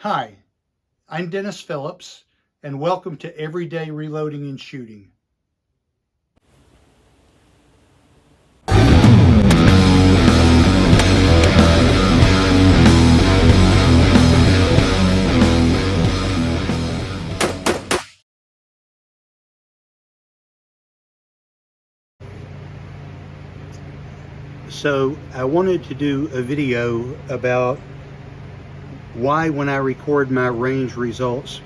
Hi, I'm Dennis Phillips, and welcome to Everyday Reloading and Shooting. So I wanted to do a video about why when I record my range results,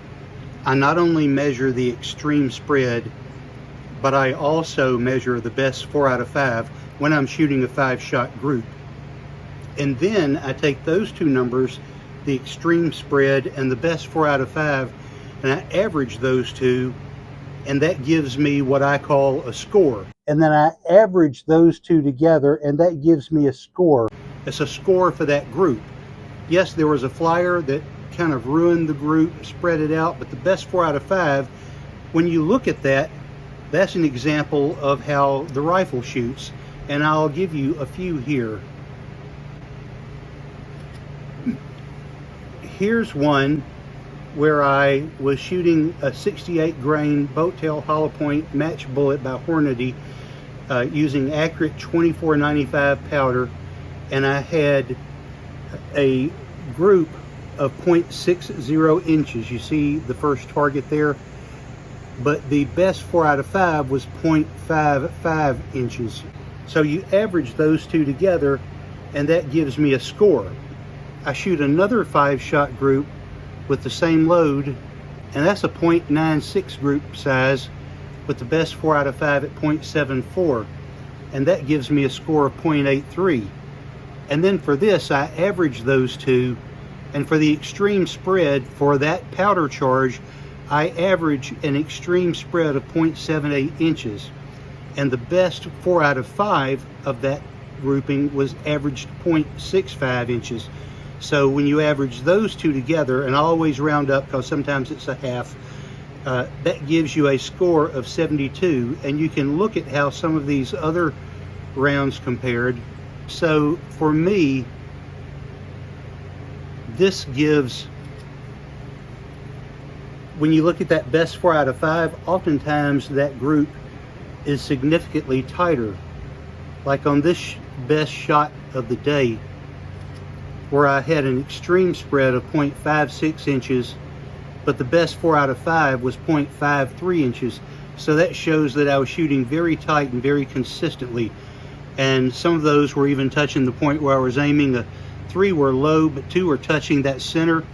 I not only measure the extreme spread, but I also measure the best 4 out of 5 when I'm shooting a 5-shot group. And then I take those two numbers, the extreme spread and the best 4 out of 5, and I average those two, and that gives me what I call a score. And then I average those two together, and that gives me a score. It's a score for that group. Yes, there was a flyer that kind of ruined the group, spread it out, but the best 4 out of 5, when you look at that, that's an example of how the rifle shoots, and I'll give you a few here. Here's one where I was shooting a 68 grain boat tail hollow point match bullet by Hornady using accurate 2495 powder, and I had a group of 0.60 inches. You see the first target there, but the best 4 out of 5 was 0.55 inches. So you average those two together, and that gives me a score. I shoot another 5-shot group with the same load, and that's a 0.96 group size with the best 4 out of 5 at 0.74, and that gives me a score of 0.83. And then for this, I average those two, and for the extreme spread for that powder charge, I average an extreme spread of 0.78 inches, and the best 4 out of 5 of that grouping was averaged 0.65 inches. So when you average those two together, and I always round up because sometimes it's a half, that gives you a score of 72, and you can look at how some of these other rounds compared. So for me, this gives, when you look at that best 4 out of 5, oftentimes that group is significantly tighter. Like on this best shot of the day, where I had an extreme spread of 0.56 inches, but the best 4 out of 5 was 0.53 inches. So that shows that I was shooting very tight and very consistently. And some of those were even touching the point where I was aiming. 3 were low, but 2 were touching that center.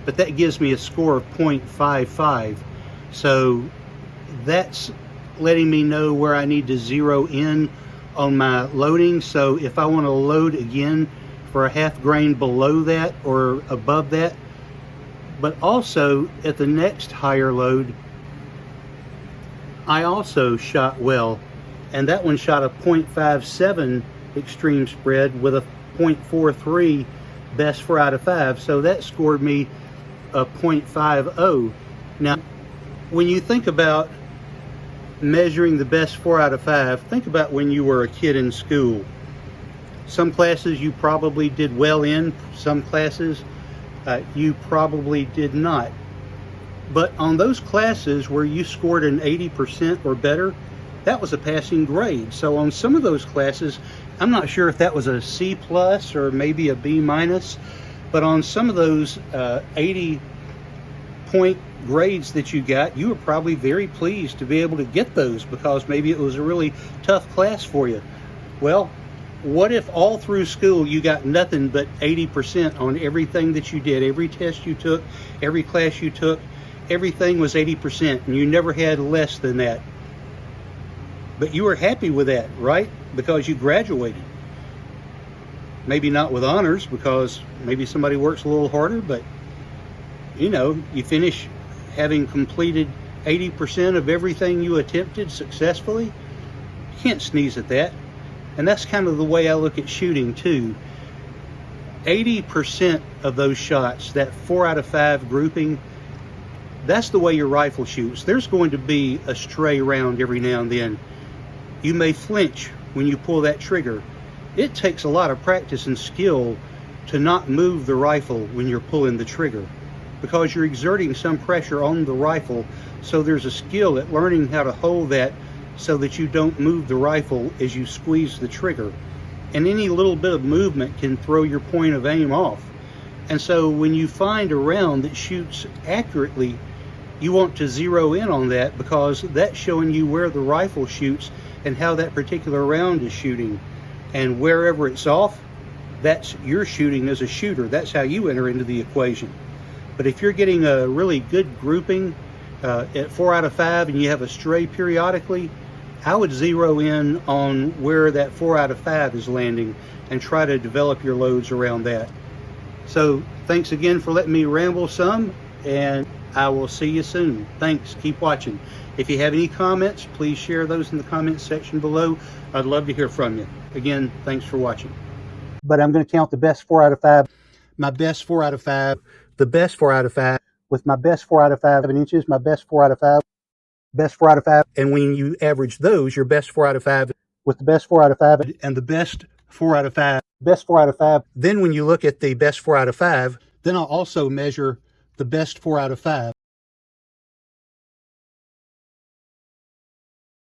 But that gives me a score of 0.55. So that's letting me know where I need to zero in on my loading. So if I want to load again for a half grain below that or above that, but also at the next higher load, I also shot well, and that one shot a 0.57 extreme spread with a 0.43 best 4 out of 5, so that scored me a 0.50. Now, when you think about measuring the best 4 out of 5, think about when you were a kid in school. Some classes you probably did well in, some classes you probably did not. But on those classes where you scored an 80% or better, that was a passing grade. So on some of those classes, I'm not sure if that was a C plus or maybe a B minus, but on some of those 80-point grades that you got, you were probably very pleased to be able to get those because maybe it was a really tough class for you. Well, what if all through school you got nothing but 80% on everything that you did? Every test you took, every class you took, everything was 80%, and you never had less than that. But you were happy with that, right? Because you graduated. Maybe not with honors, because maybe somebody works a little harder, but you know, you finish having completed 80% of everything you attempted successfully. You can't sneeze at that. And that's kind of the way I look at shooting too. 80% of those shots, that 4 out of 5 grouping, that's the way your rifle shoots. There's going to be a stray round every now and then. You may flinch when you pull that trigger. It takes a lot of practice and skill to not move the rifle when you're pulling the trigger. because you're exerting some pressure on the rifle. So there's a skill at learning how to hold that so that you don't move the rifle as you squeeze the trigger. And any little bit of movement can throw your point of aim off. And so when you find a round that shoots accurately, you want to zero in on that, because that's showing you where the rifle shoots and how that particular round is shooting. And wherever it's off, that's your shooting as a shooter. That's how you enter into the equation. But if you're getting a really good grouping at 4 out of 5 and you have a stray periodically, I would zero in on where that 4 out of 5 is landing and try to develop your loads around that. So thanks again for letting me ramble some, and I will see you soon. Thanks. Keep watching. If you have any comments, please share those in the comments section below. I'd love to hear from you. Again, thanks for watching. But I'm going to count the best 4 out of 5, my best 4 out of 5, the best 4 out of 5, with my best 4 out of 5 inches, my best 4 out of 5, best 4 out of 5. And when you average those, your best 4 out of 5 with the best 4 out of 5 and the best 4 out of 5, best 4 out of 5. Then when you look at the best 4 out of 5, then I'll also measure the best 4 out of 5.